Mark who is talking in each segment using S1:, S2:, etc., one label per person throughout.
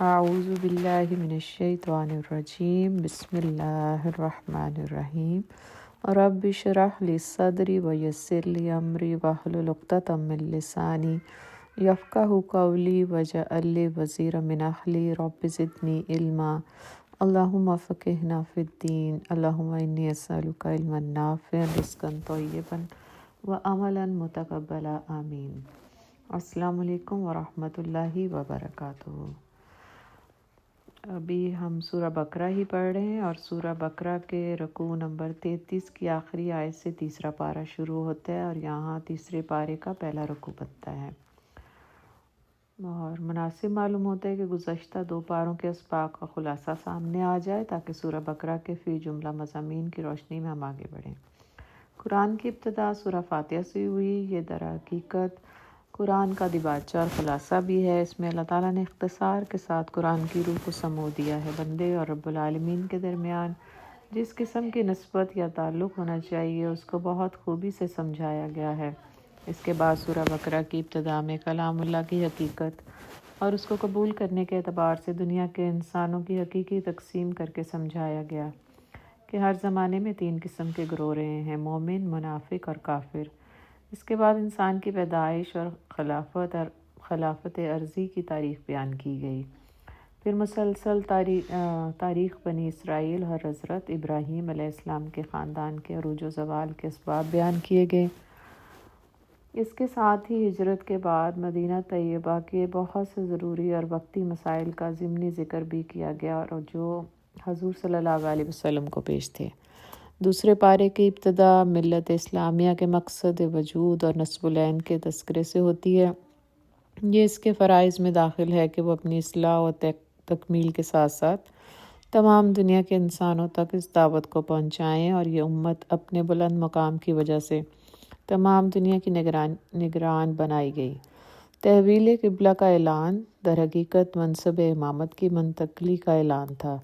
S1: اعوذ باللہ من الشیطان الرجیم بسم اللہ الرحمن الرحیم رب اشرح لی صدری ویسر لی امری واحلل عقدۃ من لسانی یفقہوا قولی واجعل لی وزیرا من اہلی رب زدنی علما اللہم فقہنا فی الدین اللہم انی اسألک علما نافعا رزقا طیبا وعملا متقبلا آمین۔ السلام علیکم ورحمۃ اللہ وبرکاتہ۔ ابھی ہم سورہ بقرہ ہی پڑھ رہے ہیں اور سورہ بقرہ کے رکوع نمبر 33 کی آخری آیت سے تیسرا پارہ شروع ہوتا ہے اور یہاں تیسرے پارے کا پہلا رکوع بنتا ہے، اور مناسب معلوم ہوتا ہے کہ گزشتہ دو پاروں کے اسباق کا خلاصہ سامنے آ جائے تاکہ سورہ بقرہ کے فی جملہ مضامین کی روشنی میں ہم آگے بڑھیں۔ قرآن کی ابتدا سورہ فاتحہ سے ہوئی۔ یہ در حقیقت قرآن کا دیباچہ اور خلاصہ بھی ہے۔ اس میں اللہ تعالیٰ نے اختصار کے ساتھ قرآن کی روح کو سمو دیا ہے۔ بندے اور رب العالمین کے درمیان جس قسم کی نسبت یا تعلق ہونا چاہیے اس کو بہت خوبی سے سمجھایا گیا ہے۔ اس کے بعد سورہ بقرہ کی ابتدا میں کلام اللہ کی حقیقت اور اس کو قبول کرنے کے اعتبار سے دنیا کے انسانوں کی حقیقی تقسیم کر کے سمجھایا گیا کہ ہر زمانے میں تین قسم کے گروہ رہے ہیں: مومن، منافق اور کافر۔ اس کے بعد انسان کی پیدائش اور خلافت عرضی کی تاریخ بیان کی گئی۔ پھر مسلسل تاریخ بنی اسرائیل اور حضرت ابراہیم علیہ السلام کے خاندان کے عروج و زوال کے اسباب بیان کیے گئے۔ اس کے ساتھ ہی ہجرت کے بعد مدینہ طیبہ کے بہت سے ضروری اور وقتی مسائل کا ضمنی ذکر بھی کیا گیا اور جو حضور صلی اللہ علیہ وسلم کو پیش تھے۔ دوسرے پارے کی ابتدا ملت اسلامیہ کے مقصد وجود اور نصب العین کے تذکرے سے ہوتی ہے۔ یہ اس کے فرائض میں داخل ہے کہ وہ اپنی اصلاح و تکمیل کے ساتھ ساتھ تمام دنیا کے انسانوں تک اس دعوت کو پہنچائیں، اور یہ امت اپنے بلند مقام کی وجہ سے تمام دنیا کی نگران بنائی گئی۔ تحویل قبلہ کا اعلان در حقیقت منصب امامت کی منتقلی کا اعلان تھا،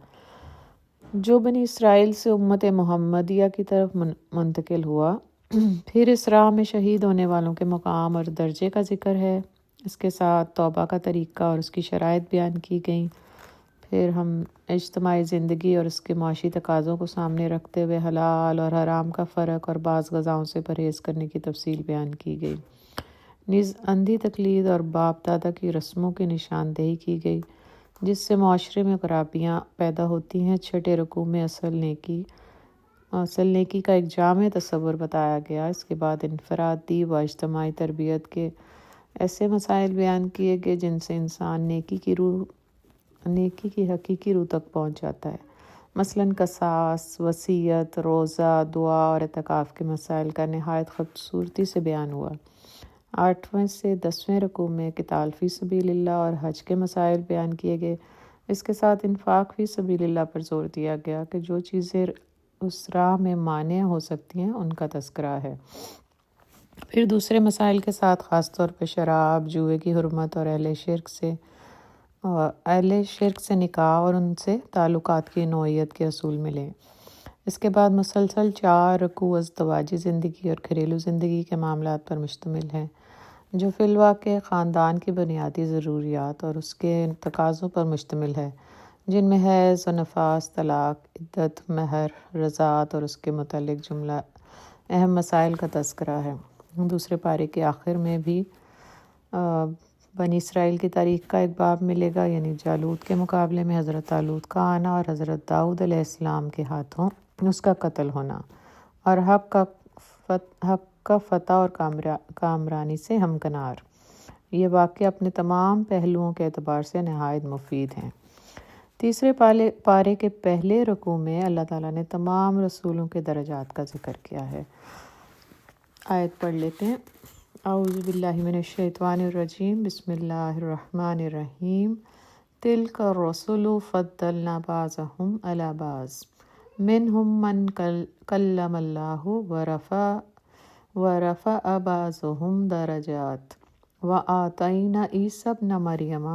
S1: جو بنی اسرائیل سے امت محمدیہ کی طرف منتقل ہوا۔ پھر اس راہ میں شہید ہونے والوں کے مقام اور درجے کا ذکر ہے۔ اس کے ساتھ توبہ کا طریقہ اور اس کی شرائط بیان کی گئیں۔ پھر ہم اجتماعی زندگی اور اس کے معاشی تقاضوں کو سامنے رکھتے ہوئے حلال اور حرام کا فرق اور بعض غذاؤں سے پرہیز کرنے کی تفصیل بیان کی گئی۔ نیز اندھی تقلید اور باپ دادا کی رسموں کی نشاندہی کی گئی جس سے معاشرے میں خرابیاں پیدا ہوتی ہیں۔ چھٹے رکوع میں اصل نیکی کا ایک جامع تصور بتایا گیا۔ اس کے بعد انفرادی و اجتماعی تربیت کے ایسے مسائل بیان کیے گئے جن سے انسان نیکی کی حقیقی روح تک پہنچ جاتا ہے۔ مثلاً قصاص، وصیت، روزہ، دعا اور اعتکاف کے مسائل کا نہایت خوبصورتی سے بیان ہوا۔ 8ویں سے 10ویں رکوع میں قتال فی سبیل اللہ اور حج کے مسائل بیان کیے گئے۔ اس کے ساتھ انفاق فی سبیل اللہ پر زور دیا گیا کہ جو چیزیں اس راہ میں مانع ہو سکتی ہیں ان کا تذکرہ ہے۔ پھر دوسرے مسائل کے ساتھ خاص طور پر شراب، جوئے کی حرمت اور اہل شرک سے نکاح اور ان سے تعلقات کی نوعیت کے اصول ملے۔ اس کے بعد مسلسل 4 رکوع ازدواجی زندگی اور گھریلو زندگی کے معاملات پر مشتمل ہیں، جو فی الواقع خاندان کی بنیادی ضروریات اور اس کے تقاضوں پر مشتمل ہے، جن میں حیض و نفاس، طلاق، عدت، مہر، رضاعت اور اس کے متعلق جملہ اہم مسائل کا تذکرہ ہے۔ دوسرے پارے کے آخر میں بھی بنی اسرائیل کی تاریخ کا ایک باب ملے گا، یعنی جالوت کے مقابلے میں حضرت طالوت کا آنا اور حضرت داؤد علیہ السلام کے ہاتھوں اس کا قتل ہونا، اور حق کا فتح اور کامرانی سے ہمکنار۔ یہ واقعہ اپنے تمام پہلوؤں کے اعتبار سے نہایت مفید ہیں۔ تیسرے پارے کے پہلے رکوع میں اللہ تعالیٰ نے تمام رسولوں کے درجات کا ذکر کیا ہے۔ آیت پڑھ لیتے ہیں۔ اعوذ باللہ من الشیطان الرجیم بسم اللہ الرحمن الرحیم تلک الرسل فضلنا بعضهم علی بعض منہم من کلم اللہ ورفع بعضهم درجات وآتینا عیسی ابن مریم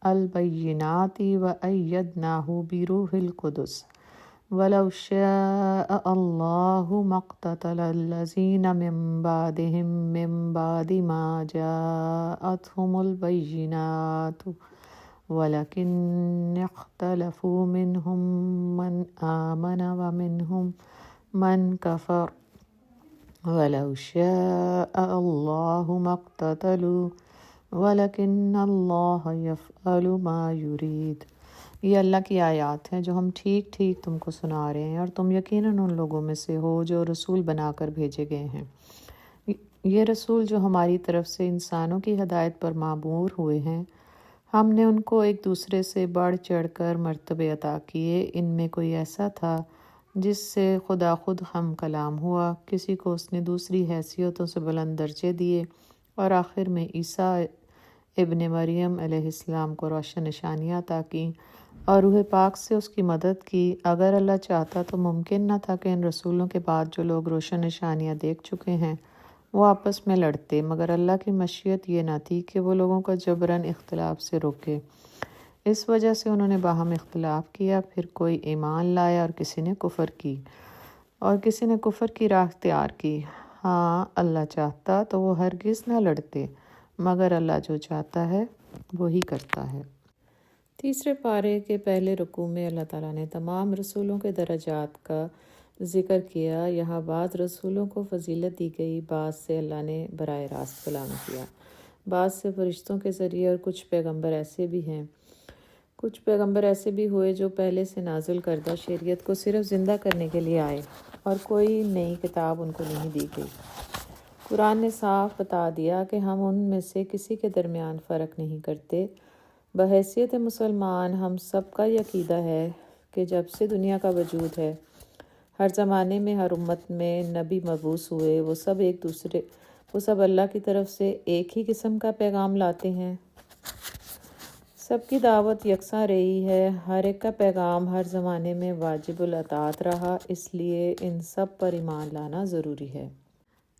S1: البینات وأیدناہ بروح القدس وَلَوْ شَاءَ اللَّهُ مَا اقْتَتَلَ الَّذِينَ مِن بَعْدِهِم مِّن بَعْدِ مَا جَاءَتْهُمُ الْبَيِّنَاتُ وَلَكِنَّ اخْتَلَفُوا مِنْهُمْ مَنْ آمَنَ وَمِنْهُمْ مَنْ كَفَرَ وَلَوْ شَاءَ اللَّهُ مَا اقْتَتَلُوا وَلَكِنَّ اللَّهَ يَفْعَلُ مَا يُرِيدُ۔ یہ اللہ کی آیات ہیں جو ہم ٹھیک ٹھیک تم کو سنا رہے ہیں، اور تم یقیناً ان لوگوں میں سے ہو جو رسول بنا کر بھیجے گئے ہیں۔ یہ رسول جو ہماری طرف سے انسانوں کی ہدایت پر معمور ہوئے ہیں، ہم نے ان کو ایک دوسرے سے بڑھ چڑھ کر مرتبے عطا کیے۔ ان میں کوئی ایسا تھا جس سے خدا خود ہم کلام ہوا، کسی کو اس نے دوسری حیثیتوں سے بلند درجے دیے، اور آخر میں عیسیٰ ابن مریم علیہ السلام کو روشن نشانیاں عطا کیں اور روح پاک سے اس کی مدد کی۔ اگر اللہ چاہتا تو ممکن نہ تھا کہ ان رسولوں کے بعد جو لوگ روشن نشانیاں دیکھ چکے ہیں وہ آپس میں لڑتے، مگر اللہ کی مشیت یہ نہ تھی کہ وہ لوگوں کو جبراً اختلاف سے روکے۔ اس وجہ سے انہوں نے باہم اختلاف کیا، پھر کوئی ایمان لایا اور کسی نے کفر کی راہ اختیار کی۔ ہاں، اللہ چاہتا تو وہ ہرگز نہ لڑتے، مگر اللہ جو چاہتا ہے وہی کرتا ہے۔ تیسرے پارے کے پہلے رکوع میں اللہ تعالیٰ نے تمام رسولوں کے درجات کا ذکر کیا۔ یہاں بعض رسولوں کو فضیلت دی گئی، بعض سے اللہ نے براہ راست کلام کیا، بعض سے فرشتوں کے ذریعے، اور کچھ پیغمبر ایسے بھی ہوئے جو پہلے سے نازل کردہ شریعت کو صرف زندہ کرنے کے لیے آئے، اور کوئی نئی کتاب ان کو نہیں دی گئی۔ قرآن نے صاف بتا دیا کہ ہم ان میں سے کسی کے درمیان فرق نہیں کرتے۔ بحیثیت مسلمان ہم سب کا یہ عقیدہ ہے کہ جب سے دنیا کا وجود ہے، ہر زمانے میں ہر امت میں نبی مبعوث ہوئے، وہ سب اللہ کی طرف سے ایک ہی قسم کا پیغام لاتے ہیں۔ سب کی دعوت یکساں رہی ہے، ہر ایک کا پیغام ہر زمانے میں واجب الاطاعت رہا، اس لیے ان سب پر ایمان لانا ضروری ہے۔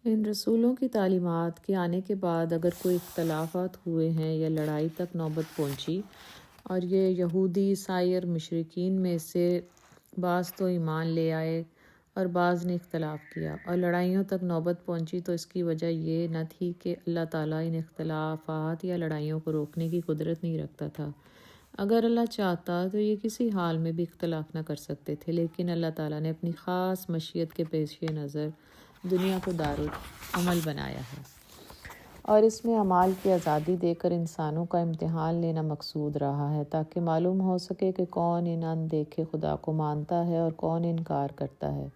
S1: ان رسولوں کی تعلیمات کے آنے کے بعد اگر کوئی اختلافات ہوئے ہیں یا لڑائی تک نوبت پہنچی، اور یہ یہودی، عیسائی اور مشرکین میں سے بعض تو ایمان لے آئے اور بعض نے اختلاف کیا، اور لڑائیوں تک نوبت پہنچی، تو اس کی وجہ یہ نہ تھی کہ اللہ تعالیٰ ان اختلافات یا لڑائیوں کو روکنے کی قدرت نہیں رکھتا تھا۔ اگر اللہ چاہتا تو یہ کسی حال میں بھی اختلاف نہ کر سکتے تھے، لیکن اللہ تعالیٰ نے اپنی خاص مشیت کے پیش نظر دنیا کو دارالعمل بنایا ہے، اور اس میں اعمال کی آزادی دے کر انسانوں کا امتحان لینا مقصود رہا ہے، تاکہ معلوم ہو سکے کہ کون ان اندیکھے خدا کو مانتا ہے اور کون انکار کرتا ہے،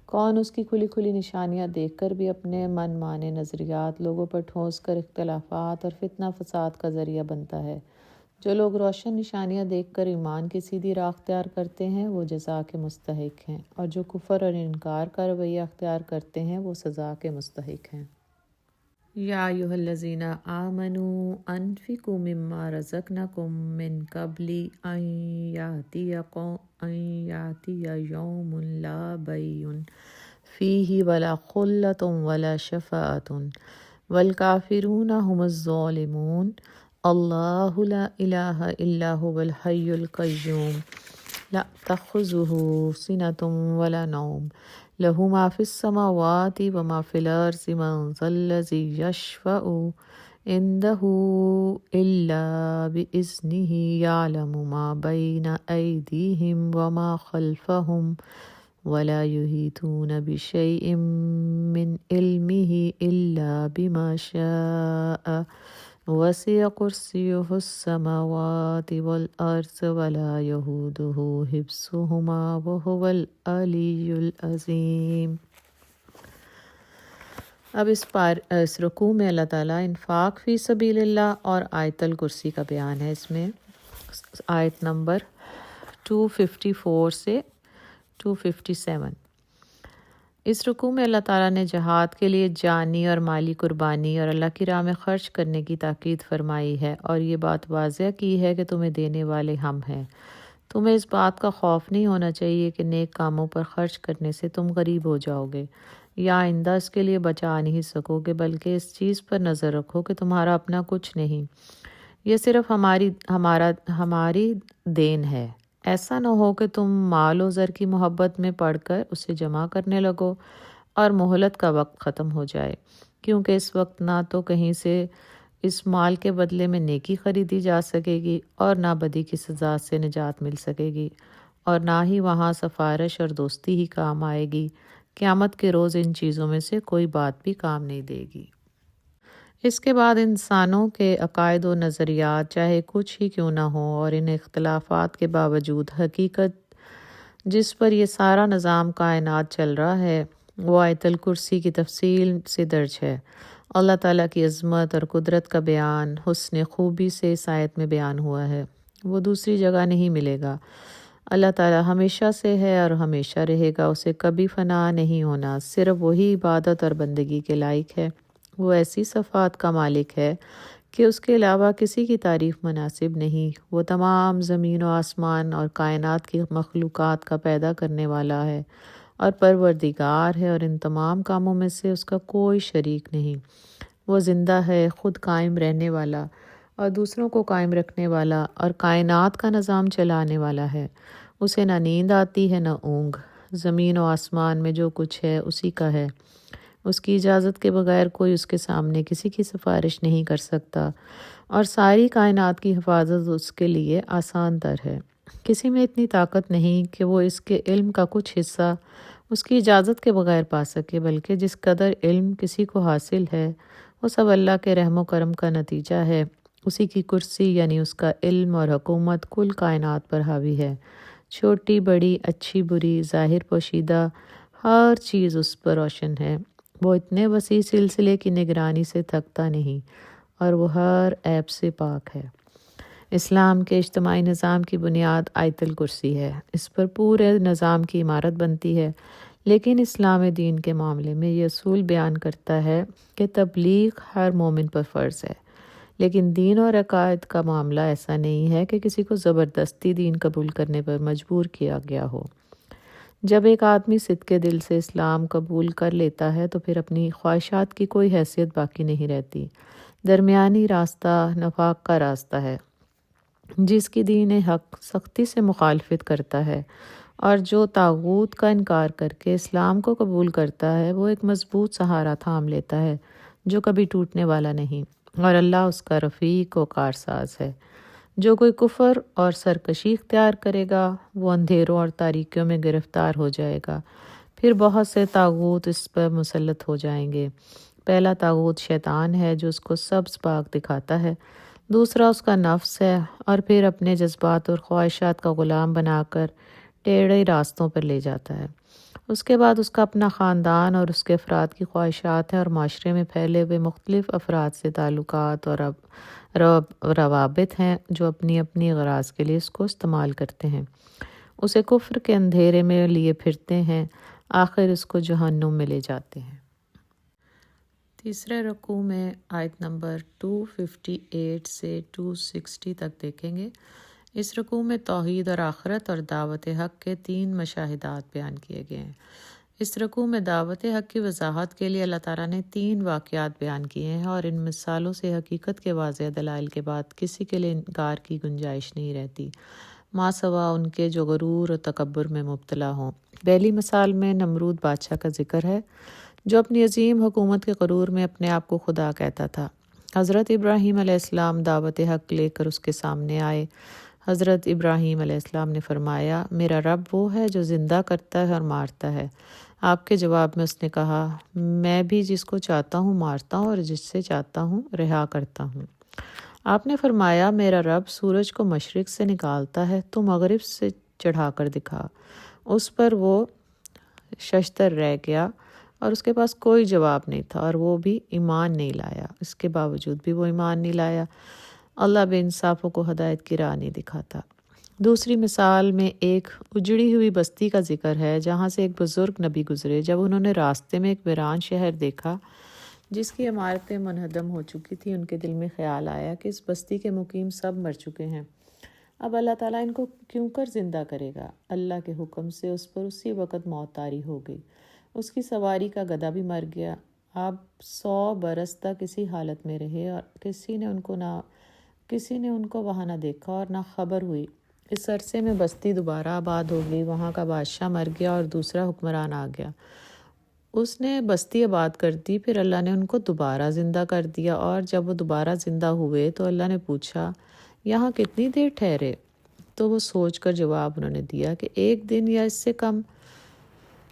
S1: کون اس کی کھلی کھلی نشانیاں دیکھ کر بھی اپنے من مانے نظریات لوگوں پر ٹھونس کر اختلافات اور فتنہ فساد کا ذریعہ بنتا ہے۔ جو لوگ روشن نشانیاں دیکھ کر ایمان کی سیدھی راہ اختیار کرتے ہیں وہ جزا کے مستحق ہیں، اور جو کفر اور انکار کا رویہ اختیار کرتے ہیں وہ سزا کے مستحق ہیں۔ یا ایھا الذین آمنوا انفقوا مما رزقناکم من قبل ان یأتی یوم لا بیع فیہ ولا خلۃ ولا شفاعۃ والکافرون هم الظالمون۔ اللہ لا الہ الا هو الحی القیوم لا تأخذہ سنۃ ولا نوم لہ ما فی السماوات وما فی الارض من ذا الذی یشفع عندہ الا بإذنہ یعلم ما بین ایدیہم وما خلفہم ولا یحیطون بشیء من علمہ الا بما شاء وسع کرسیہ السماوات والارض ولا یئودہ حفظہما وہو العلی العظیم۔ اب اس رکوع میں اللہ تعالیٰ انفاق فی سبیل اللہ اور آیت الکرسی کا بیان ہے۔ اس میں آیت نمبر 254 سے 257۔ اس رکوع میں اللہ تعالیٰ نے جہاد کے لیے جانی اور مالی قربانی اور اللہ کی راہ میں خرچ کرنے کی تاکید فرمائی ہے، اور یہ بات واضح کی ہے کہ تمہیں دینے والے ہم ہیں۔ تمہیں اس بات کا خوف نہیں ہونا چاہیے کہ نیک کاموں پر خرچ کرنے سے تم غریب ہو جاؤ گے یا آئندہ اس کے لیے بچا نہیں سکو گے، بلکہ اس چیز پر نظر رکھو کہ تمہارا اپنا کچھ نہیں، یہ صرف ہماری دین ہے۔ ایسا نہ ہو کہ تم مال و زر کی محبت میں پڑ کر اسے جمع کرنے لگو اور مہلت کا وقت ختم ہو جائے، کیونکہ اس وقت نہ تو کہیں سے اس مال کے بدلے میں نیکی خریدی جا سکے گی اور نہ بدی کی سزا سے نجات مل سکے گی، اور نہ ہی وہاں سفارش اور دوستی ہی کام آئے گی۔ قیامت کے روز ان چیزوں میں سے کوئی بات بھی کام نہیں دے گی۔ اس کے بعد انسانوں کے عقائد و نظریات چاہے کچھ ہی کیوں نہ ہوں، اور ان اختلافات کے باوجود حقیقت جس پر یہ سارا نظام کائنات چل رہا ہے وہ آیت الکرسی کی تفصیل سے درج ہے۔ اللہ تعالیٰ کی عظمت اور قدرت کا بیان حسن خوبی سے اس آیت میں بیان ہوا ہے، وہ دوسری جگہ نہیں ملے گا۔ اللہ تعالیٰ ہمیشہ سے ہے اور ہمیشہ رہے گا، اسے کبھی فنا نہیں ہونا، صرف وہی عبادت اور بندگی کے لائق ہے۔ وہ ایسی صفات کا مالک ہے کہ اس کے علاوہ کسی کی تعریف مناسب نہیں۔ وہ تمام زمین و آسمان اور کائنات کی مخلوقات کا پیدا کرنے والا ہے اور پروردگار ہے، اور ان تمام کاموں میں سے اس کا کوئی شریک نہیں۔ وہ زندہ ہے، خود قائم رہنے والا اور دوسروں کو قائم رکھنے والا اور کائنات کا نظام چلانے والا ہے۔ اسے نہ نیند آتی ہے نہ اونگ۔ زمین و آسمان میں جو کچھ ہے اسی کا ہے۔ اس کی اجازت کے بغیر کوئی اس کے سامنے کسی کی سفارش نہیں کر سکتا، اور ساری کائنات کی حفاظت اس کے لیے آسان تر ہے۔ کسی میں اتنی طاقت نہیں کہ وہ اس کے علم کا کچھ حصہ اس کی اجازت کے بغیر پا سکے، بلکہ جس قدر علم کسی کو حاصل ہے وہ سب اللہ کے رحم و کرم کا نتیجہ ہے۔ اسی کی کرسی یعنی اس کا علم اور حکومت کل کائنات پر حاوی ہے۔ چھوٹی بڑی، اچھی بری، ظاہر پوشیدہ، ہر چیز اس پر روشن ہے۔ وہ اتنے وسیع سلسلے کی نگرانی سے تھکتا نہیں اور وہ ہر عیب سے پاک ہے۔ اسلام کے اجتماعی نظام کی بنیاد آیت الکرسی ہے۔ اس پر پورے نظام کی عمارت بنتی ہے، لیکن اسلام دین کے معاملے میں یہ اصول بیان کرتا ہے کہ تبلیغ ہر مومن پر فرض ہے، لیکن دین اور عقائد کا معاملہ ایسا نہیں ہے کہ کسی کو زبردستی دین قبول کرنے پر مجبور کیا گیا ہو۔ جب ایک آدمی صدقے دل سے اسلام قبول کر لیتا ہے تو پھر اپنی خواہشات کی کوئی حیثیت باقی نہیں رہتی۔ درمیانی راستہ نفاق کا راستہ ہے، جس کی دین حق سختی سے مخالفت کرتا ہے، اور جو طاغوت کا انکار کر کے اسلام کو قبول کرتا ہے وہ ایک مضبوط سہارا تھام لیتا ہے جو کبھی ٹوٹنے والا نہیں، اور اللہ اس کا رفیق و کارساز ہے۔ جو کوئی کفر اور سرکشی اختیار کرے گا وہ اندھیروں اور تاریکیوں میں گرفتار ہو جائے گا۔ پھر بہت سے طاغوت اس پر مسلط ہو جائیں گے۔ پہلا طاغوت شیطان ہے جو اس کو سبز باغ دکھاتا ہے، دوسرا اس کا نفس ہے، اور پھر اپنے جذبات اور خواہشات کا غلام بنا کر ٹیڑھے راستوں پر لے جاتا ہے۔ اس کے بعد اس کا اپنا خاندان اور اس کے افراد کی خواہشات ہیں، اور معاشرے میں پھیلے ہوئے مختلف افراد سے تعلقات اور روابط ہیں جو اپنی اپنی غراض کے لیے اس کو استعمال کرتے ہیں، اسے کفر کے اندھیرے میں لیے پھرتے ہیں، آخر اس کو جہنم میں لے جاتے ہیں۔ تیسرے رکوع میں آیت نمبر 258 سے 260 تک دیکھیں گے۔ اس رکوع میں توحید اور آخرت اور دعوت حق کے 3 مشاہدات بیان کیے گئے ہیں۔ اس رکوع میں دعوت حق کی وضاحت کے لیے اللہ تعالیٰ نے 3 واقعات بیان کیے ہیں، اور ان مثالوں سے حقیقت کے واضح دلائل کے بعد کسی کے لیے انکار کی گنجائش نہیں رہتی، ماں سوا ان کے جو غرور اور تکبر میں مبتلا ہوں۔ پہلی مثال میں نمرود بادشاہ کا ذکر ہے جو اپنی عظیم حکومت کے غرور میں اپنے آپ کو خدا کہتا تھا۔ حضرت ابراہیم علیہ السلام دعوت حق لے کر اس کے سامنے آئے۔ حضرت ابراہیم علیہ السلام نے فرمایا، میرا رب وہ ہے جو زندہ کرتا ہے اور مارتا ہے۔ آپ کے جواب میں اس نے کہا، میں بھی جس کو چاہتا ہوں مارتا ہوں اور جس سے چاہتا ہوں رہا کرتا ہوں۔ آپ نے فرمایا، میرا رب سورج کو مشرق سے نکالتا ہے، تو مغرب سے چڑھا کر دکھا۔ اس پر وہ ششدر رہ گیا اور اس کے پاس کوئی جواب نہیں تھا، اور وہ بھی ایمان نہیں لایا۔ اس کے باوجود بھی وہ ایمان نہیں لایا۔ اللہ بے انصافوں کو ہدایت کی راہ نہیں دکھاتا۔ دوسری مثال میں ایک اجڑی ہوئی بستی کا ذکر ہے جہاں سے ایک بزرگ نبی گزرے۔ جب انہوں نے راستے میں ایک ویران شہر دیکھا جس کی عمارتیں منہدم ہو چکی تھیں، ان کے دل میں خیال آیا کہ اس بستی کے مقیم سب مر چکے ہیں، اب اللہ تعالیٰ ان کو کیوں کر زندہ کرے گا؟ اللہ کے حکم سے اس پر اسی وقت موت طاری ہو گئی۔ اس کی سواری کا گدھا بھی مر گیا۔ اب 100 برس تک اسی حالت میں رہے، اور کسی نے ان کو وہاں نہ دیکھا اور نہ خبر ہوئی۔ اس عرصے میں بستی دوبارہ آباد ہو گئی، وہاں کا بادشاہ مر گیا اور دوسرا حکمران آ گیا۔ اس نے بستی آباد کر دی، پھر اللہ نے ان کو دوبارہ زندہ کر دیا، اور جب وہ دوبارہ زندہ ہوئے تو اللہ نے پوچھا یہاں کتنی دیر ٹھہرے؟ تو وہ سوچ کر جواب انہوں نے دیا کہ 1 دن یا اس سے کم۔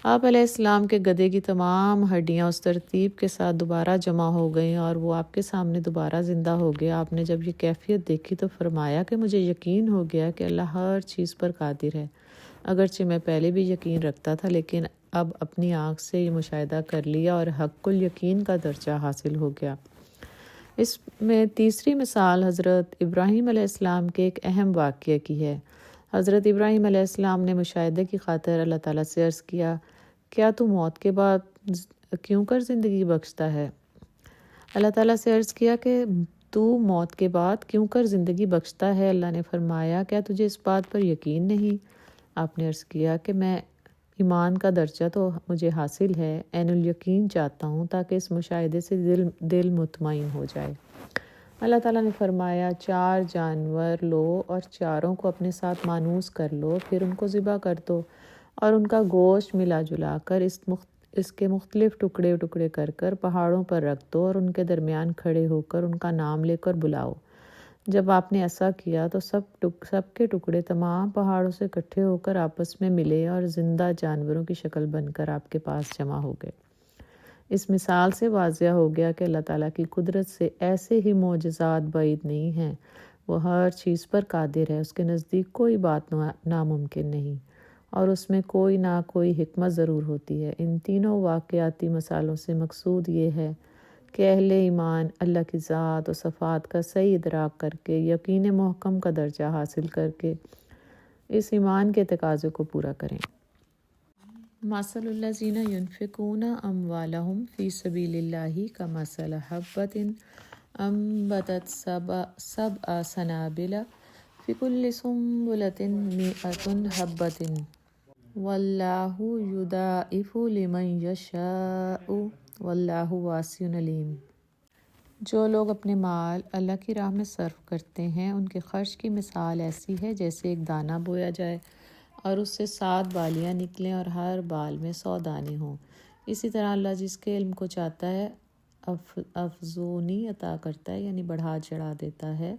S1: آپ علیہ السلام کے گدھے کی تمام ہڈیاں اس ترتیب کے ساتھ دوبارہ جمع ہو گئیں اور وہ آپ کے سامنے دوبارہ زندہ ہو گیا۔ آپ نے جب یہ کیفیت دیکھی تو فرمایا کہ مجھے یقین ہو گیا کہ اللہ ہر چیز پر قادر ہے، اگرچہ میں پہلے بھی یقین رکھتا تھا، لیکن اب اپنی آنکھ سے یہ مشاہدہ کر لیا اور حق الیقین کا درجہ حاصل ہو گیا۔ اس میں تیسری مثال حضرت ابراہیم علیہ السلام کے ایک اہم واقعے کی ہے۔ حضرت ابراہیم علیہ السلام نے مشاہدے کی خاطر اللہ تعالیٰ سے عرض کیا، کیا تو موت کے بعد کیوں کر زندگی بخشتا ہے؟ اللہ تعالیٰ سے عرض کیا کہ تو موت کے بعد کیوں کر زندگی بخشتا ہے؟ اللہ نے فرمایا، کیا تجھے اس بات پر یقین نہیں؟ آپ نے عرض کیا کہ میں ایمان کا درجہ تو مجھے حاصل ہے، عین الیقین چاہتا ہوں تاکہ اس مشاہدے سے دل مطمئن ہو جائے۔ اللہ تعالیٰ نے فرمایا، 4 جانور لو اور چاروں کو اپنے ساتھ مانوس کر لو، پھر ان کو ذبح کر دو اور ان کا گوشت ملا جلا کر اس کے مختلف ٹکڑے ٹکڑے کر کر پہاڑوں پر رکھ دو اور ان کے درمیان کھڑے ہو کر ان کا نام لے کر بلاؤ۔ جب آپ نے ایسا کیا تو سب کے ٹکڑے تمام پہاڑوں سے اکٹھے ہو کر آپس میں ملے اور زندہ جانوروں کی شکل بن کر آپ کے پاس جمع ہو گئے۔ اس مثال سے واضح ہو گیا کہ اللہ تعالیٰ کی قدرت سے ایسے ہی معجزات بعید نہیں ہیں۔ وہ ہر چیز پر قادر ہے، اس کے نزدیک کوئی بات ناممکن نہیں، اور اس میں کوئی نہ کوئی حکمت ضرور ہوتی ہے۔ ان تینوں واقعاتی مثالوں سے مقصود یہ ہے کہ اہل ایمان اللہ کی ذات و صفات کا صحیح ادراک کر کے یقین محکم کا درجہ حاصل کر کے اس ایمان کے تقاضے کو پورا کریں۔ مثل الذین ینفقون اموالہم فی سبیل اللہ کمثل حبۃ انبتت سبع سنابل فی کل سنبلۃ مئۃ حبۃ واللہ یضاعف لمن یشاء واللہ واسع علیم۔ جو لوگ اپنے مال اللہ کی راہ میں صرف کرتے ہیں، ان کے خرچ کی مثال ایسی ہے جیسے ایک دانہ بویا جائے اور اس سے 7 بالیاں نکلیں اور ہر بال میں 100 دانے ہوں۔ اسی طرح اللہ جس کے علم کو چاہتا ہے افزونی عطا کرتا ہے، یعنی بڑھا چڑھا دیتا ہے۔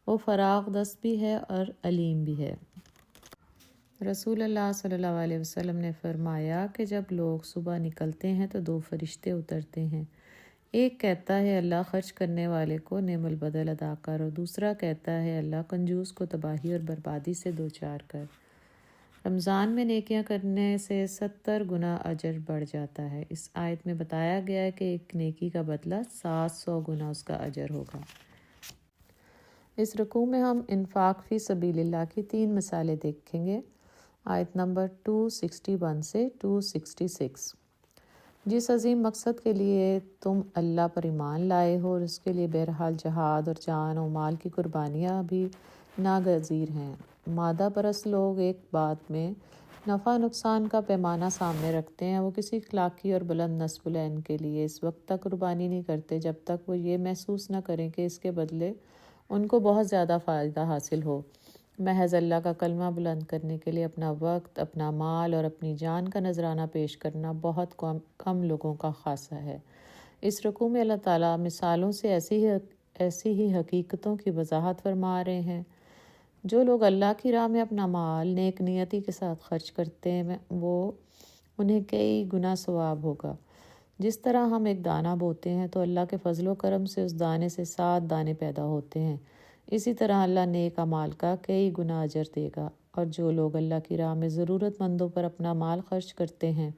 S1: وہ فراغ دست بھی ہے اور علیم بھی ہے۔ رسول اللہ صلی اللہ علیہ وسلم نے فرمایا کہ جب لوگ صبح نکلتے ہیں تو 2 فرشتے اترتے ہیں، ایک کہتا ہے اللہ خرچ کرنے والے کو نعم البدل ادا کر، اور دوسرا کہتا ہے اللہ کنجوس کو تباہی اور بربادی سے دوچار کر۔ رمضان میں نیکیاں کرنے سے 70 گنا اجر بڑھ جاتا ہے۔ اس آیت میں بتایا گیا ہے کہ ایک نیکی کا بدلہ 700 گنا اس کا اجر ہوگا۔ اس رکوع میں ہم انفاق فی سبیل اللہ کی 3 مثالیں دیکھیں گے، آیت نمبر 261 سے 266۔ جس عظیم مقصد کے لیے تم اللہ پر ایمان لائے ہو اور اس کے لیے بہرحال جہاد اور جان و مال کی قربانیاں بھی ناگزیر ہیں۔ مادہ پرست لوگ ایک بات میں نفع نقصان کا پیمانہ سامنے رکھتے ہیں، وہ کسی اخلاقی اور بلند نصب العین کے لیے اس وقت تک قربانی نہیں کرتے جب تک وہ یہ محسوس نہ کریں کہ اس کے بدلے ان کو بہت زیادہ فائدہ حاصل ہو۔ محض اللہ کا کلمہ بلند کرنے کے لیے اپنا وقت، اپنا مال اور اپنی جان کا نذرانہ پیش کرنا بہت کم لوگوں کا خاصہ ہے۔ اس رکوع میں اللہ تعالیٰ مثالوں سے ایسی ہی حقیقتوں کی وضاحت فرما رہے ہیں۔ جو لوگ اللہ کی راہ میں اپنا مال نیک نیتی کے ساتھ خرچ کرتے ہیں، انہیں کئی گنا ثواب ہوگا۔ جس طرح ہم ایک دانہ بوتے ہیں تو اللہ کے فضل و کرم سے اس دانے سے 7 دانے پیدا ہوتے ہیں، اسی طرح اللہ نیک اعمال کا کئی گنا اجر دے گا۔ اور جو لوگ اللہ کی راہ میں ضرورت مندوں پر اپنا مال خرچ کرتے ہیں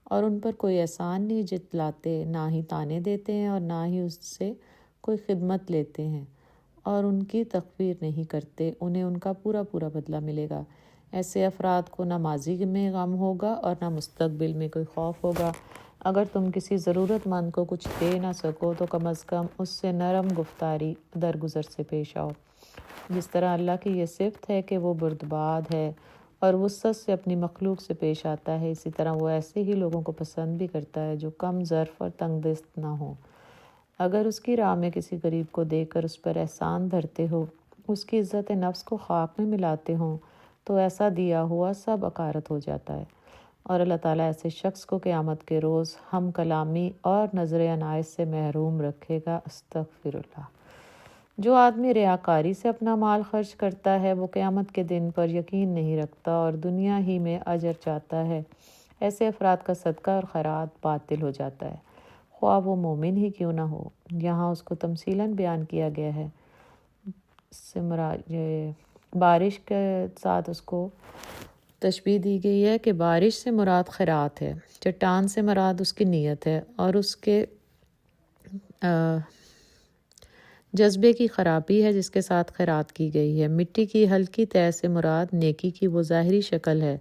S1: اور ان پر کوئی احسان نہیں جتلاتے، نہ ہی طعنے دیتے ہیں اور نہ ہی اس سے کوئی خدمت لیتے ہیں اور ان کی تقویر نہیں کرتے، انہیں ان کا پورا بدلہ ملے گا۔ ایسے افراد کو نہ ماضی میں غم ہوگا اور نہ مستقبل میں کوئی خوف ہوگا۔ اگر تم کسی ضرورت مند کو کچھ دے نہ سکو تو کم از کم اس سے نرم گفتاری درگزر سے پیش آؤ۔ جس طرح اللہ کی یہ صفت ہے کہ وہ بردبار ہے اور وسعت سے اپنی مخلوق سے پیش آتا ہے، اسی طرح وہ ایسے ہی لوگوں کو پسند بھی کرتا ہے جو کم ظرف اور تنگ دست نہ ہوں۔ اگر اس کی راہ میں کسی غریب کو دے کر اس پر احسان دھرتے ہو، اس کی عزت نفس کو خاک میں ملاتے ہوں، تو ایسا دیا ہوا سب عقارت ہو جاتا ہے۔ اور اللہ تعالیٰ ایسے شخص کو قیامت کے روز ہم کلامی اور نظر عنایت سے محروم رکھے گا۔ استغفر اللہ۔ جو آدمی ریاکاری سے اپنا مال خرچ کرتا ہے وہ قیامت کے دن پر یقین نہیں رکھتا اور دنیا ہی میں اجر چاہتا ہے، ایسے افراد کا صدقہ اور خیرات باطل ہو جاتا ہے، خواہ وہ مومن ہی کیوں نہ ہو۔ یہاں اس کو تمثیلاً بیان کیا گیا ہے، بارش کے ساتھ اس کو تشبیہ دی گئی ہے کہ بارش سے مراد خیرات ہے، چٹان سے مراد اس کی نیت ہے اور اس کے جذبے کی خرابی ہے جس کے ساتھ خیرات کی گئی ہے۔ مٹی کی ہلکی تہ سے مراد نیکی کی وہ ظاہری شکل ہے۔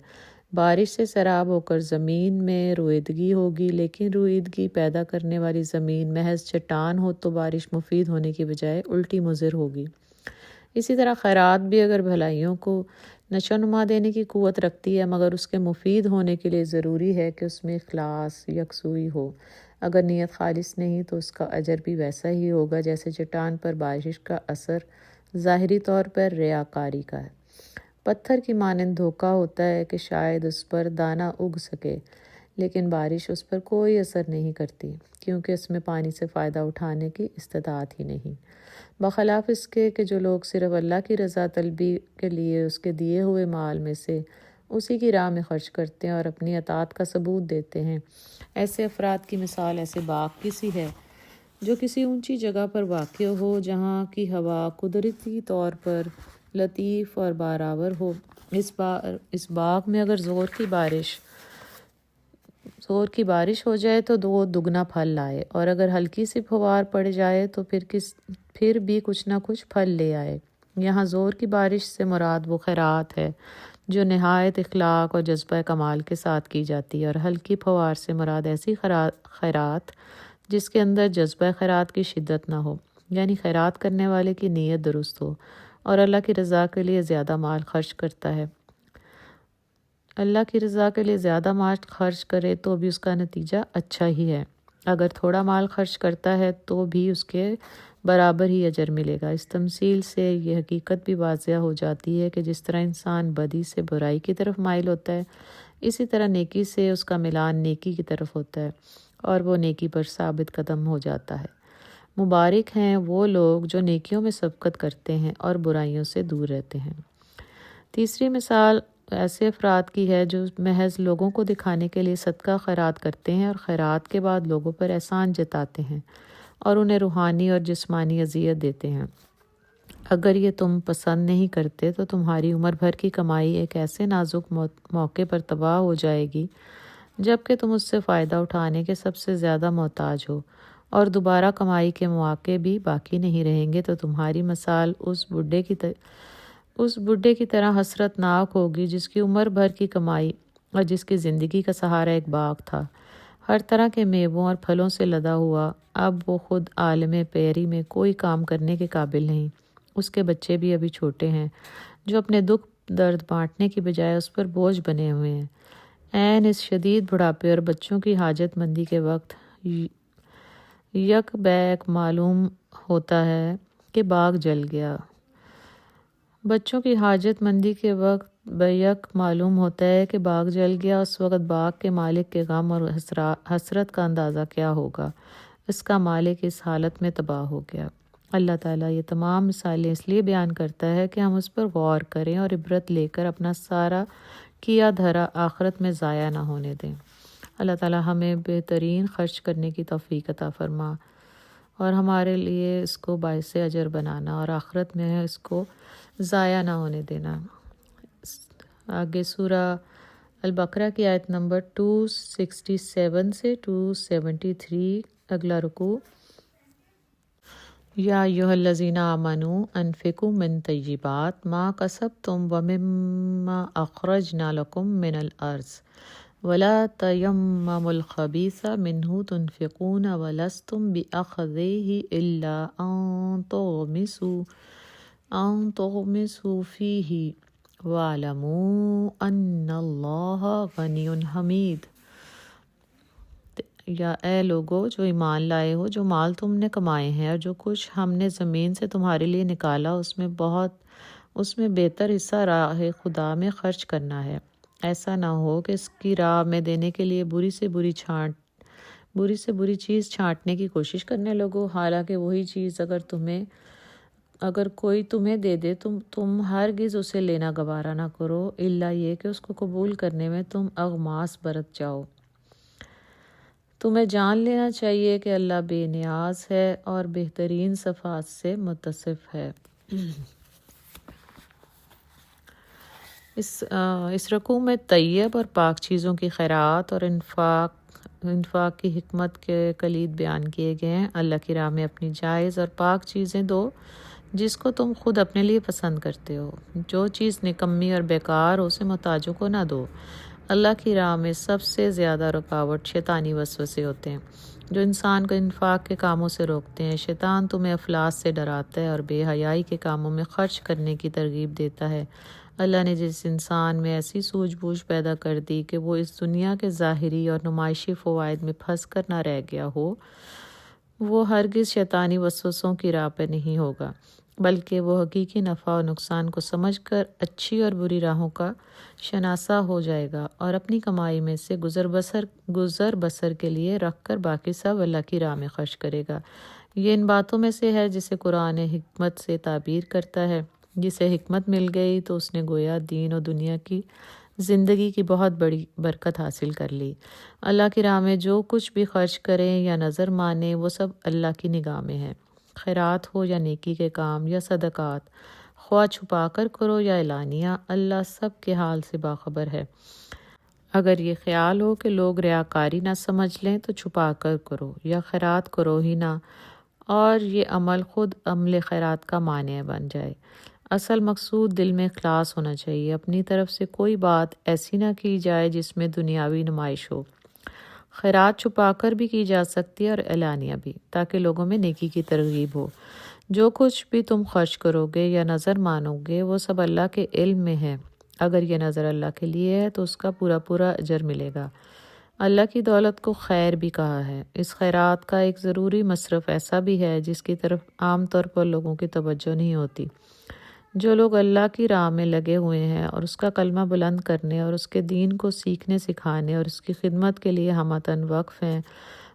S1: بارش سے سیراب ہو کر زمین میں رویدگی ہوگی، لیکن رویدگی پیدا کرنے والی زمین محض چٹان ہو تو بارش مفید ہونے کی بجائے الٹی مضر ہوگی۔ اسی طرح خیرات بھی اگر بھلائیوں کو نشوونما دینے کی قوت رکھتی ہے، مگر اس کے مفید ہونے کے لیے ضروری ہے کہ اس میں اخلاص، یکسوئی ہو۔ اگر نیت خالص نہیں تو اس کا اجر بھی ویسا ہی ہوگا جیسے چٹان پر بارش کا اثر ظاہری طور پر ریاکاری کا ہے۔ پتھر کی مانند دھوکہ ہوتا ہے کہ شاید اس پر دانہ اگ سکے، لیکن بارش اس پر کوئی اثر نہیں کرتی کیونکہ اس میں پانی سے فائدہ اٹھانے کی استطاعت ہی نہیں، بخلاف اس کے کہ جو لوگ صرف اللہ کی رضا طلبی کے لیے اس کے دیے ہوئے مال میں سے اسی کی راہ میں خرچ کرتے ہیں اور اپنی اطاعت کا ثبوت دیتے ہیں، ایسے افراد کی مثال ایسے باغ کی سی ہے جو کسی اونچی جگہ پر واقع ہو، جہاں کی ہوا قدرتی طور پر لطیف اور بارآور ہو۔ اس باغ میں اگر زور کی بارش ہو جائے تو وہ دگنا پھل لائے، اور اگر ہلکی سی پھوار پڑ جائے تو پھر بھی کچھ نہ کچھ پھل لے آئے۔ یہاں زور کی بارش سے مراد وہ خیرات ہے جو نہایت اخلاق اور جذبہ کمال کے ساتھ کی جاتی ہے، اور ہلکی پھوار سے مراد ایسی خیرات جس کے اندر جذبہ خیرات کی شدت نہ ہو، یعنی خیرات کرنے والے کی نیت درست ہو اور اللہ کی رضا کے لیے زیادہ مال خرچ کرتا ہے۔ اللہ کی رضا کے لیے زیادہ مال خرچ کرے تو بھی اس کا نتیجہ اچھا ہی ہے، اگر تھوڑا مال خرچ کرتا ہے تو بھی اس کے برابر ہی اجر ملے گا۔ اس تمثیل سے یہ حقیقت بھی واضح ہو جاتی ہے کہ جس طرح انسان بدی سے برائی کی طرف مائل ہوتا ہے، اسی طرح نیکی سے اس کا میلان نیکی کی طرف ہوتا ہے اور وہ نیکی پر ثابت قدم ہو جاتا ہے۔ مبارک ہیں وہ لوگ جو نیکیوں میں سبقت کرتے ہیں اور برائیوں سے دور رہتے ہیں۔ تیسری مثال ایسے افراد کی ہے جو محض لوگوں کو دکھانے کے لیے صدقہ خیرات کرتے ہیں اور خیرات کے بعد لوگوں پر احسان جتاتے ہیں اور انہیں روحانی اور جسمانی اذیت دیتے ہیں۔ اگر یہ تم پسند نہیں کرتے تو تمہاری عمر بھر کی کمائی ایک ایسے نازک موقع پر تباہ ہو جائے گی جبکہ تم اس سے فائدہ اٹھانے کے سب سے زیادہ محتاج ہو، اور دوبارہ کمائی کے مواقع بھی باقی نہیں رہیں گے، تو تمہاری مثال اس بڈھے کی طرح حسرت ناک ہوگی جس کی عمر بھر کی کمائی اور جس کی زندگی کا سہارا ایک باغ تھا، ہر طرح کے میووں اور پھلوں سے لدا ہوا۔ اب وہ خود عالم پیری میں کوئی کام کرنے کے قابل نہیں، اس کے بچے بھی ابھی چھوٹے ہیں جو اپنے دکھ درد بانٹنے کی بجائے اس پر بوجھ بنے ہوئے ہیں۔ عین اس شدید بڑھاپے اور بچوں کی حاجت مندی کے وقت یک بیک معلوم ہوتا ہے کہ باغ جل گیا۔ بچوں کی حاجت مندی کے وقت بیک معلوم ہوتا ہے کہ باغ جل گیا، اس وقت باغ کے مالک کے غم اور حسرت کا اندازہ کیا ہوگا۔ اس کا مالک اس حالت میں تباہ ہو گیا۔ اللہ تعالیٰ یہ تمام مثالیں اس لیے بیان کرتا ہے کہ ہم اس پر غور کریں اور عبرت لے کر اپنا سارا کیا دھرا آخرت میں ضائع نہ ہونے دیں۔ اللہ تعالیٰ ہمیں بہترین خرچ کرنے کی توفیق عطا فرما اور ہمارے لیے اس کو باعث اجر بنانا اور آخرت میں اس کو ضائع نہ ہونے دینا۔ آگے سورہ البقرہ کی آیت نمبر 267 سے 273 اگلا رکوع۔ یا ایھا الذین آمنوا انفقوا من طیبات ما کسبتم ومما اخرجنا لکم من الارض ولا تیمموا الخبیث منہ تنفقون ولستم بآخذیہ الا ان تغمسوا فیہ واعلموا ان اللہ غنی حمید۔ یا اے لوگو جو ایمان لائے ہو، جو مال تم نے کمائے ہیں اور جو کچھ ہم نے زمین سے تمہارے لیے نکالا اس میں بہتر حصہ راہ خدا میں خرچ کرنا ہے، ایسا نہ ہو کہ اس کی راہ میں دینے کے لیے بری سے بری چیز چھانٹنے کی کوشش کرنے لگو، حالانکہ وہی چیز اگر کوئی تمہیں دے دے تم ہرگز اسے لینا گوارا نہ کرو، الا یہ کہ اس کو قبول کرنے میں تم اغماس برت جاؤ۔ تمہیں جان لینا چاہیے کہ اللہ بے نیاز ہے اور بہترین صفات سے متصف ہے۔ اس رکوع میں طیب اور پاک چیزوں کی خیرات اور انفاق کی حکمت کے کلید بیان کیے گئے ہیں۔ اللہ کی راہ میں اپنی جائز اور پاک چیزیں دو جس کو تم خود اپنے لیے پسند کرتے ہو۔ جو چیز نکمی اور بیکار اسے محتاجوں کو نہ دو۔ اللہ کی راہ میں سب سے زیادہ رکاوٹ شیطانی وسوسے ہوتے ہیں جو انسان کو انفاق کے کاموں سے روکتے ہیں۔ شیطان تمہیں افلاس سے ڈراتا ہے اور بے حیائی کے کاموں میں خرچ کرنے کی ترغیب دیتا ہے۔ اللہ نے جس انسان میں ایسی سوجھ بوجھ پیدا کر دی کہ وہ اس دنیا کے ظاہری اور نمائشی فوائد میں پھنس کر نہ رہ گیا ہو، وہ ہرگز شیطانی وسوسوں کی راہ پہ نہیں ہوگا، بلکہ وہ حقیقی نفع اور نقصان کو سمجھ کر اچھی اور بری راہوں کا شناسا ہو جائے گا اور اپنی کمائی میں سے گزر بسر کے لیے رکھ کر باقی سب اللہ کی راہ میں خرچ کرے گا۔ یہ ان باتوں میں سے ہے جسے قرآن حکمت سے تعبیر کرتا ہے۔ جسے حکمت مل گئی تو اس نے گویا دین اور دنیا کی زندگی کی بہت بڑی برکت حاصل کر لی۔ اللہ کی راہ میں جو کچھ بھی خرچ کریں یا نظر مانیں وہ سب اللہ کی نگاہ میں ہے۔ خیرات ہو یا نیکی کے کام یا صدقات، خواہ چھپا کر کرو یا اعلانیہ، اللہ سب کے حال سے باخبر ہے۔ اگر یہ خیال ہو کہ لوگ ریاکاری نہ سمجھ لیں تو چھپا کر کرو یا خیرات کرو ہی نہ، اور یہ عمل خود عمل خیرات کا مانع بن جائے۔ اصل مقصود دل میں اخلاص ہونا چاہیے۔ اپنی طرف سے کوئی بات ایسی نہ کی جائے جس میں دنیاوی نمائش ہو۔ خیرات چھپا کر بھی کی جا سکتی ہے اور اعلانیہ بھی، تاکہ لوگوں میں نیکی کی ترغیب ہو۔ جو کچھ بھی تم خرچ کرو گے یا نظر مانو گے وہ سب اللہ کے علم میں ہے۔ اگر یہ نظر اللہ کے لیے ہے تو اس کا پورا اجر ملے گا۔ اللہ کی دولت کو خیر بھی کہا ہے۔ اس خیرات کا ایک ضروری مصرف ایسا بھی ہے جس کی طرف عام طور پر لوگوں کی توجہ نہیں ہوتی۔ جو لوگ اللہ کی راہ میں لگے ہوئے ہیں اور اس کا کلمہ بلند کرنے اور اس کے دین کو سیکھنے سکھانے اور اس کی خدمت کے لیے ہمتاً وقف ہیں،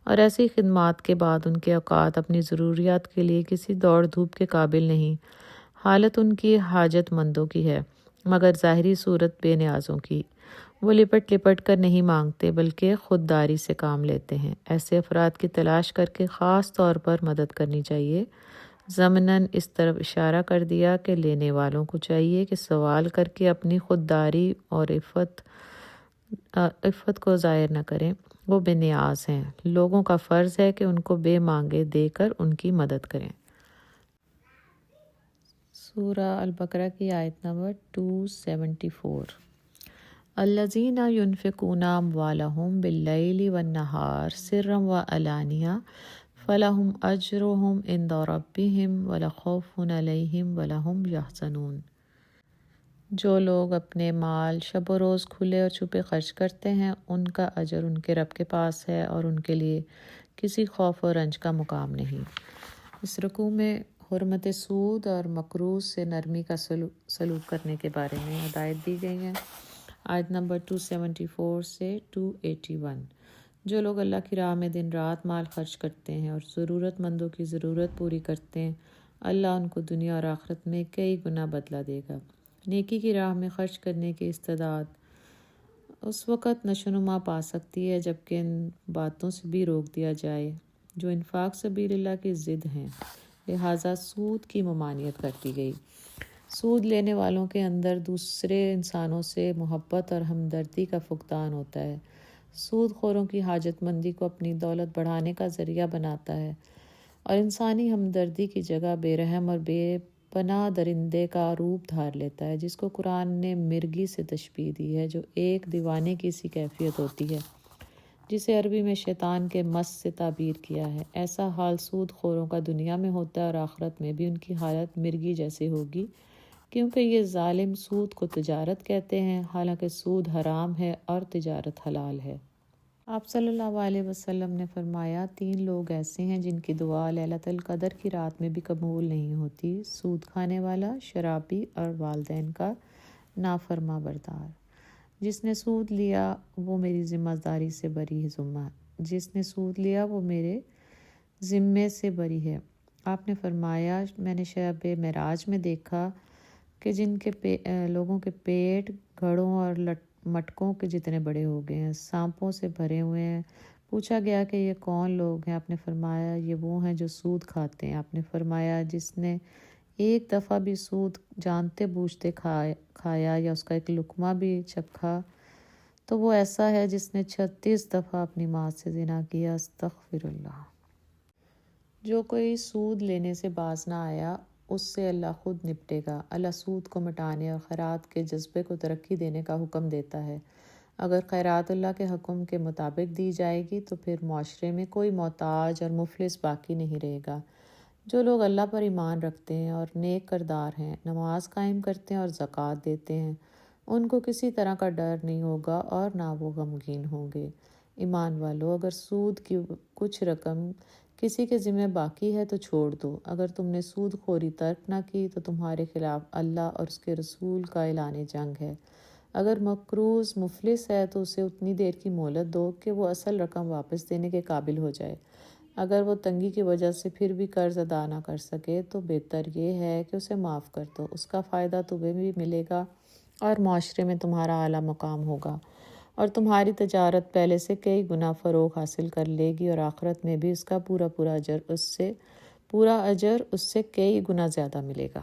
S1: اور ایسی خدمات کے بعد ان کے اوقات اپنی ضروریات کے لیے کسی دوڑ دھوپ کے قابل نہیں، حالت ان کی حاجت مندوں کی ہے، مگر ظاہری صورت بے نیازوں کی۔ وہ لپٹ کر نہیں مانگتے بلکہ خودداری سے کام لیتے ہیں۔ ایسے افراد کی تلاش کر کے خاص طور پر مدد کرنی چاہیے۔ ضمناً اس طرف اشارہ کر دیا کہ لینے والوں کو چاہیے کہ سوال کر کے اپنی خودداری اور عفت کو ظاہر نہ کریں۔ وہ بے نیاز ہیں، لوگوں کا فرض ہے کہ ان کو بے مانگے دے کر ان کی مدد کریں۔ سورہ البقرہ کی آیت نمبر 274۔ الذین ينفقون اموالهم باللیل والنہار سرا وعلانیہ فلہم اجرہم عند ربہم ولا خوف علیہم ولا ہم یحزنون۔ جو لوگ اپنے مال شب و روز کھلے اور چھپے خرچ کرتے ہیں ان کا اجر ان کے رب کے پاس ہے اور ان کے لیے کسی خوف و رنج کا مقام نہیں۔ اس رکوع میں حرمت سود اور مکروہ سے نرمی کا سلوک کرنے کے بارے میں ہدایت دی گئی ہیں۔ آیت نمبر 274 سے 281۔ جو لوگ اللہ کی راہ میں دن رات مال خرچ کرتے ہیں اور ضرورت مندوں کی ضرورت پوری کرتے ہیں، اللہ ان کو دنیا اور آخرت میں کئی گنا بدلہ دے گا۔ نیکی کی راہ میں خرچ کرنے کی استعداد اس وقت نشوونما پا سکتی ہے جبکہ ان باتوں سے بھی روک دیا جائے جو انفاق سبیل اللہ کی ضد ہیں، لہٰذا سود کی ممانعت کر دی گئی۔ سود لینے والوں کے اندر دوسرے انسانوں سے محبت اور ہمدردی کا فقدان ہوتا ہے۔ سود خوروں کی حاجت مندی کو اپنی دولت بڑھانے کا ذریعہ بناتا ہے اور انسانی ہمدردی کی جگہ بے رحم اور بے پناہ درندے کا روپ دھار لیتا ہے، جس کو قرآن نے مرغی سے تشبیہ دی ہے جو ایک دیوانے کی سی کیفیت ہوتی ہے، جسے عربی میں شیطان کے مس سے تعبیر کیا ہے۔ ایسا حال سود خوروں کا دنیا میں ہوتا ہے اور آخرت میں بھی ان کی حالت مرغی جیسی ہوگی، کیونکہ یہ ظالم سود کو تجارت کہتے ہیں، حالانکہ سود حرام ہے اور تجارت حلال ہے۔ آپ صلی اللہ علیہ وسلم نے فرمایا، 3 لوگ ایسے ہیں جن کی دعا لیلۃ القدر کی رات میں بھی قبول نہیں ہوتی: سود کھانے والا، شرابی اور والدین کا نافرما بردار۔ جس نے سود لیا وہ میری ذمہ داری سے بری ہے جس نے سود لیا وہ میرے ذمے سے بری ہے۔ آپ نے فرمایا میں نے شب معراج میں دیکھا کہ جن کے لوگوں کے پیٹ گھڑوں اور مٹکوں کے جتنے بڑے ہو گئے ہیں، سانپوں سے بھرے ہوئے ہیں۔ پوچھا گیا کہ یہ کون لوگ ہیں؟ آپ نے فرمایا یہ وہ ہیں جو سود کھاتے ہیں۔ آپ نے فرمایا جس نے ایک دفعہ بھی سود جانتے بوجھتے کھایا یا اس کا ایک لقمہ بھی چکھا تو وہ ایسا ہے جس نے 36 دفعہ اپنی ماں سے زنا کیا۔ استغفر اللہ۔ جو کوئی سود لینے سے باز نہ آیا اس سے اللہ خود نپٹے گا۔ اللہ سود کو مٹانے اور خیرات کے جذبے کو ترقی دینے کا حکم دیتا ہے۔ اگر خیرات اللہ کے حکم کے مطابق دی جائے گی تو پھر معاشرے میں کوئی محتاج اور مفلس باقی نہیں رہے گا۔ جو لوگ اللہ پر ایمان رکھتے ہیں اور نیک کردار ہیں، نماز قائم کرتے ہیں اور زکوٰۃ دیتے ہیں، ان کو کسی طرح کا ڈر نہیں ہوگا اور نہ وہ غمگین ہوں گے۔ ایمان والو، اگر سود کی کچھ رقم کسی کے ذمہ باقی ہے تو چھوڑ دو۔ اگر تم نے سود خوری ترک نہ کی تو تمہارے خلاف اللہ اور اس کے رسول کا اعلان جنگ ہے۔ اگر مقروض مفلس ہے تو اسے اتنی دیر کی مہلت دو کہ وہ اصل رقم واپس دینے کے قابل ہو جائے۔ اگر وہ تنگی کی وجہ سے پھر بھی قرض ادا نہ کر سکے تو بہتر یہ ہے کہ اسے معاف کر دو۔ اس کا فائدہ تمہیں بھی ملے گا اور معاشرے میں تمہارا اعلیٰ مقام ہوگا، اور تمہاری تجارت پہلے سے کئی گنا فروغ حاصل کر لے گی، اور آخرت میں بھی اس کا پورا اجر اس سے کئی گنا زیادہ ملے گا۔